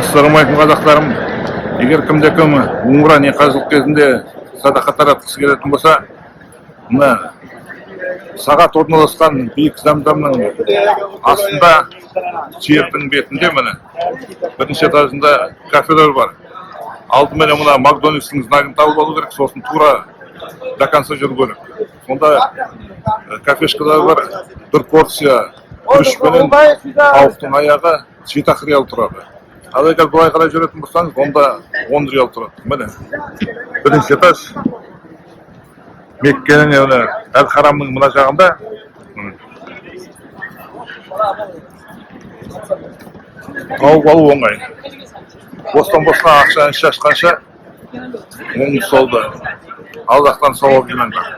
Ассалаумағалейкум қазақтарым. Егер кім умра не қажылық кезінде садақа таратқысы келетін болса, мына сағат орналасқан биік замзамның астында жердің бетінде міне бірінші этажында кафелер бар. Алдымен мына Макдональдстың знагын тауып алу керек, сосын тура до конца жүру керек. Сонда кафешкалар бар, бір порция күрішпенен тауықтың аяғы 7 реал тұрады. Ал егер былай қарай жүретін болсаңыз, онда 10 реал тұрады. Міне бірінші этаж Меккенің Әл-Харамның мына жағында. Тауып алу оңай. Бостан-босқа ақшаны шашқанша оң солды. Аллахтан сауап жинаңдар.